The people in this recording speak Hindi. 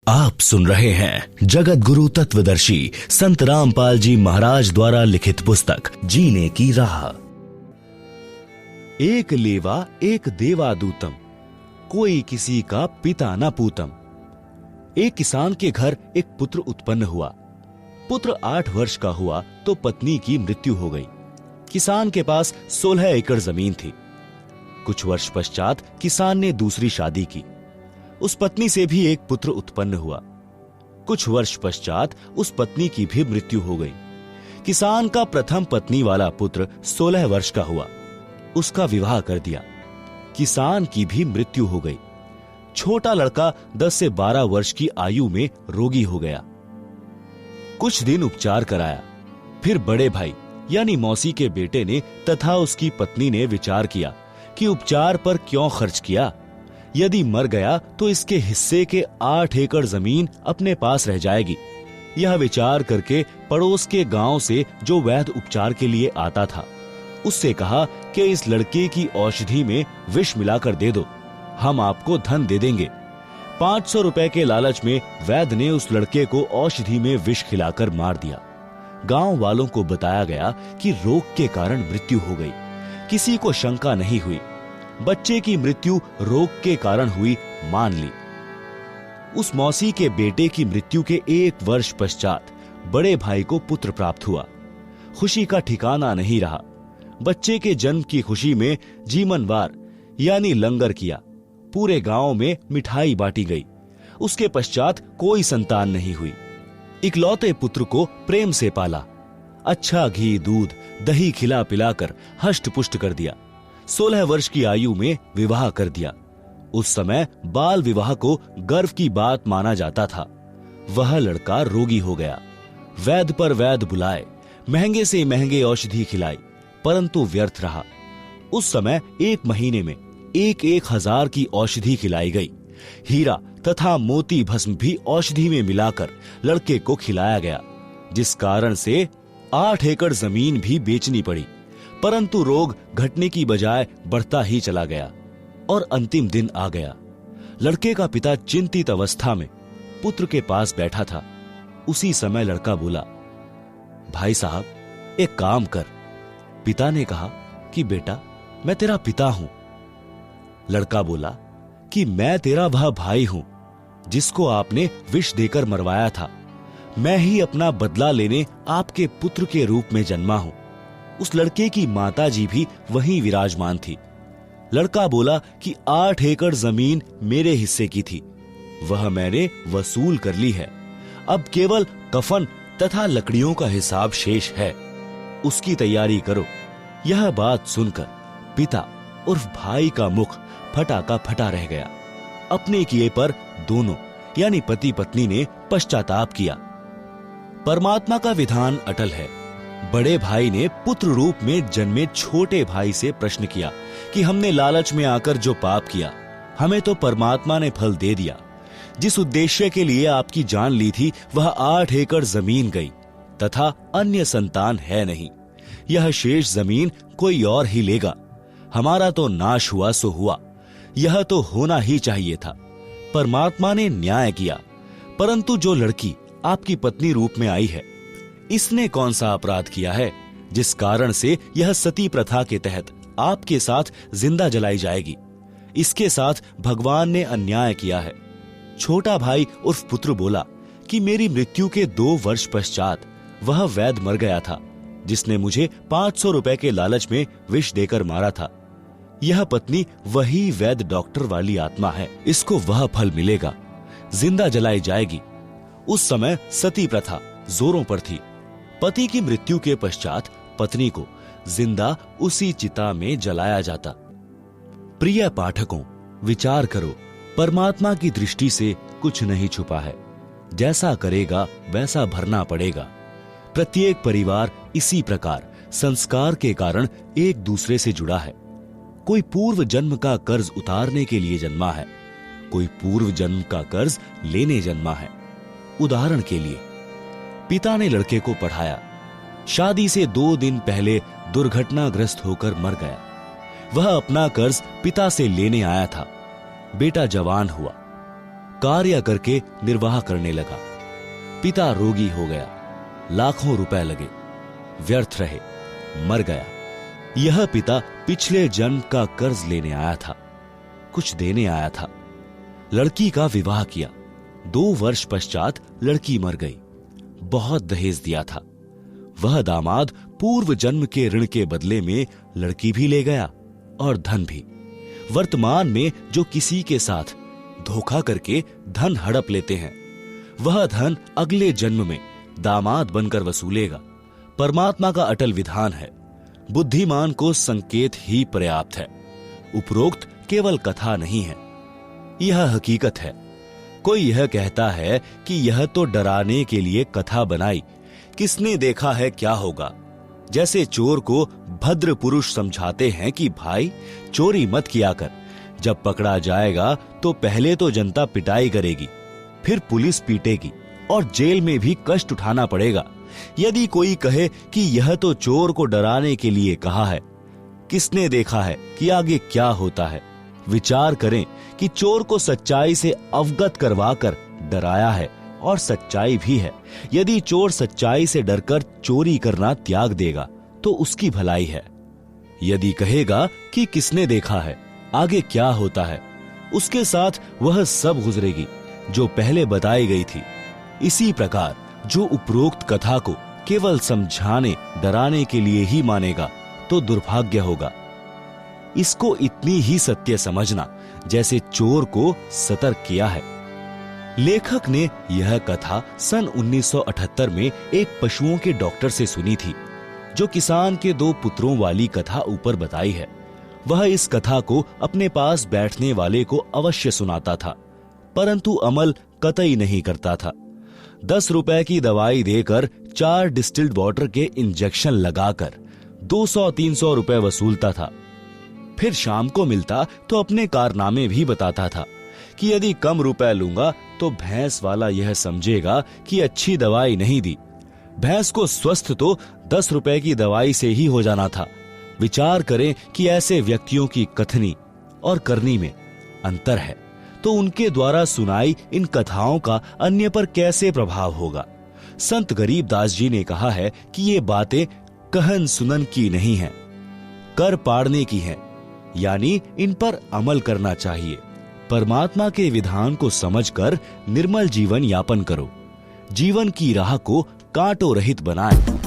आप सुन रहे हैं जगत गुरु तत्वदर्शी संत रामपाल जी महाराज द्वारा लिखित पुस्तक जीने की राह। एक लेवा एक देवादूतम, कोई किसी का पिता न पूतम। एक किसान के घर एक पुत्र उत्पन्न हुआ। पुत्र 8 वर्ष का हुआ तो पत्नी की मृत्यु हो गई। किसान के पास 16 एकड़ जमीन थी। कुछ वर्ष पश्चात किसान ने दूसरी शादी की। उस पत्नी से भी एक पुत्र उत्पन्न हुआ। कुछ वर्ष पश्चात उस पत्नी की भी मृत्यु हो गई। किसान का प्रथम पत्नी वाला पुत्र 16 वर्ष का हुआ। उसका विवाह कर दिया। किसान की भी मृत्यु हो गई। छोटा लड़का 10 से 12 वर्ष की आयु में रोगी हो गया। कुछ दिन उपचार कराया। फिर बड़े भाई यानी मौसी के बेटे ने तथा उसकी पत्नी ने विचार किया कि उपचार पर क्यों खर्च किया। यदि मर गया तो इसके हिस्से के 8 एकड़ जमीन अपने पास रह जाएगी। यह विचार करके पड़ोस के गांव से जो वैद्य उपचार के लिए आता था, उससे कहा कि इस लड़के की औषधि में विष मिलाकर दे दो, हम आपको धन दे देंगे। 500 रुपए के लालच में वैद्य ने उस लड़के को औषधि में विष खिलाकर मार दिया। गांव वालों को बताया गया कि रोग के कारण मृत्यु हो गई। किसी को शंका नहीं हुई। बच्चे की मृत्यु रोग के कारण हुई मान ली। उस मौसी के बेटे की मृत्यु के 1 वर्ष पश्चात बड़े भाई को पुत्र प्राप्त हुआ। खुशी का ठिकाना नहीं रहा। बच्चे के जन्म की खुशी में जीमनवार यानी लंगर किया। पूरे गांव में मिठाई बांटी गई। उसके पश्चात कोई संतान नहीं हुई। इकलौते पुत्र को प्रेम से पाला। अच्छा घी दूध दही खिला पिलाकर हष्ट पुष्ट कर दिया। 16 वर्ष की आयु में विवाह कर दिया। उस समय बाल विवाह को गर्व की बात माना जाता था। वह लड़का रोगी हो गया। वैद्य पर वैद्य बुलाए, महंगे से महंगे औषधि खिलाई, परंतु व्यर्थ रहा। उस समय 1 महीने में 1,000 की औषधि खिलाई गई। हीरा तथा मोती भस्म भी औषधि में मिलाकर लड़के को खिलाया गया, जिस कारण से 8 एकड़ जमीन भी बेचनी पड़ी। परंतु रोग घटने की बजाय बढ़ता ही चला गया और अंतिम दिन आ गया। लड़के का पिता चिंतित अवस्था में पुत्र के पास बैठा था। उसी समय लड़का बोला, भाई साहब एक काम कर। पिता ने कहा कि बेटा मैं तेरा पिता हूं। लड़का बोला कि मैं तेरा वह भाई हूं जिसको आपने विष देकर मरवाया था। मैं ही अपना बदला लेने आपके पुत्र के रूप में जन्मा हूं। उस लड़के की माताजी भी वहीं विराजमान थी। लड़का बोला कि 8 एकड़ जमीन मेरे हिस्से की थी, वह मैंने वसूल कर ली है। अब केवल कफन तथा लकड़ियों का हिसाब शेष है, उसकी तैयारी करो। यह बात सुनकर पिता उर्फ भाई का मुख फटा का फटा रह गया। अपने किए पर दोनों यानी पति पत्नी ने पश्चाताप किया। परमात्मा का विधान अटल है। बड़े भाई ने पुत्र रूप में जन्मे छोटे भाई से प्रश्न किया कि हमने लालच में आकर जो पाप किया, हमें तो परमात्मा ने फल दे दिया। जिस उद्देश्य के लिए आपकी जान ली थी वह 8 एकड़ जमीन गई तथा अन्य संतान है नहीं। यह शेष जमीन कोई और ही लेगा। हमारा तो नाश हुआ सो हुआ, यह तो होना ही चाहिए था। परमात्मा ने न्याय किया। परंतु जो लड़की आपकी पत्नी रूप में आई है, इसने कौन सा अपराध किया है जिस कारण से यह सती प्रथा के तहत आपके साथ जिंदा जलाई जाएगी? इसके साथ भगवान ने अन्याय किया है। छोटा भाई उर्फ पुत्र बोला कि मेरी मृत्यु के 2 वर्ष पश्चात वह वैद्य मर गया था जिसने मुझे 500 रुपए के लालच में विष देकर मारा था। यह पत्नी वही वैद्य डॉक्टर वाली आत्मा है। इसको वह फल मिलेगा, जिंदा जलाई जाएगी। उस समय सती प्रथा जोरों पर थी। पति की मृत्यु के पश्चात पत्नी को जिंदा उसी चिता में जलाया जाता। प्रिय पाठकों, विचार करो, परमात्मा की दृष्टि से कुछ नहीं छुपा है। जैसा करेगा वैसा भरना पड़ेगा। प्रत्येक परिवार इसी प्रकार संस्कार के कारण एक दूसरे से जुड़ा है। कोई पूर्व जन्म का कर्ज उतारने के लिए जन्मा है, कोई पूर्व जन्म का कर्ज लेने जन्मा है। उदाहरण के लिए पिता ने लड़के को पढ़ाया। शादी से 2 दिन पहले दुर्घटनाग्रस्त होकर मर गया। वह अपना कर्ज पिता से लेने आया था। बेटा जवान हुआ। कार्य करके निर्वाह करने लगा। पिता रोगी हो गया, लाखों रुपए लगे, व्यर्थ रहे, मर गया। यह पिता पिछले जन्म का कर्ज लेने आया था, कुछ देने आया था। लड़की का विवाह किया, 2 वर्ष पश्चात लड़की मर गई। बहुत दहेज दिया था। वह दामाद पूर्व जन्म के ऋण के बदले में लड़की भी ले गया और धन भी। वर्तमान में जो किसी के साथ धोखा करके धन हड़प लेते हैं, वह धन अगले जन्म में दामाद बनकर वसूलेगा। परमात्मा का अटल विधान है, बुद्धिमान को संकेत ही पर्याप्त है। उपरोक्त केवल कथा नहीं है, यह हकीकत है। कोई यह कहता है कि यह तो डराने के लिए कथा बनाई, किसने देखा है क्या होगा। जैसे चोर को भद्र पुरुष समझाते हैं कि भाई चोरी मत किया कर, जब पकड़ा जाएगा तो पहले तो जनता पिटाई करेगी, फिर पुलिस पीटेगी और जेल में भी कष्ट उठाना पड़ेगा। यदि कोई कहे कि यह तो चोर को डराने के लिए कहा है, किसने देखा है कि आगे क्या होता है। विचार करें कि चोर को सच्चाई से अवगत करवाकर डराया है और सच्चाई भी है। यदि चोर सच्चाई से डरकर चोरी करना त्याग देगा तो उसकी भलाई है। यदि कहेगा कि किसने देखा है, आगे क्या होता है, उसके साथ वह सब गुजरेगी जो पहले बताई गई थी। इसी प्रकार जो उपरोक्त कथा को केवल समझाने डराने के लिए ही मानेगा तो दुर्भाग्य होगा। इसको इतनी ही सत्य समझना जैसे चोर को सतर्क किया है। लेखक ने यह कथा सन 1978 में एक पशुओं के डॉक्टर से सुनी थी, जो किसान के 2 पुत्रों वाली कथा ऊपर बताई है। वह इस कथा को अपने पास बैठने वाले को अवश्य सुनाता था, परंतु अमल कतई नहीं करता था। 10 रुपए की दवाई देकर 4 डिस्टिल्ड वाटर के इंजेक्शन लगाकर 200-300 रुपए वसूलता था। फिर शाम को मिलता तो अपने कारनामे भी बताता था कि यदि कम रुपए लूंगा तो भैंस वाला यह समझेगा कि अच्छी दवाई नहीं दी। भैंस को स्वस्थ तो 10 रुपए की दवाई से ही हो जाना था। विचार करें कि ऐसे व्यक्तियों की कथनी और करनी में अंतर है, तो उनके द्वारा सुनाई इन कथाओं का अन्य पर कैसे प्रभाव होगा। संत गरीबदास जी ने कहा है कि ये बातें कहन सुनन की नहीं है, कर पाड़ने की हैं, यानी इन पर अमल करना चाहिए। परमात्मा के विधान को समझकर निर्मल जीवन यापन करो, जीवन की राह को कांटों रहित बनाएं।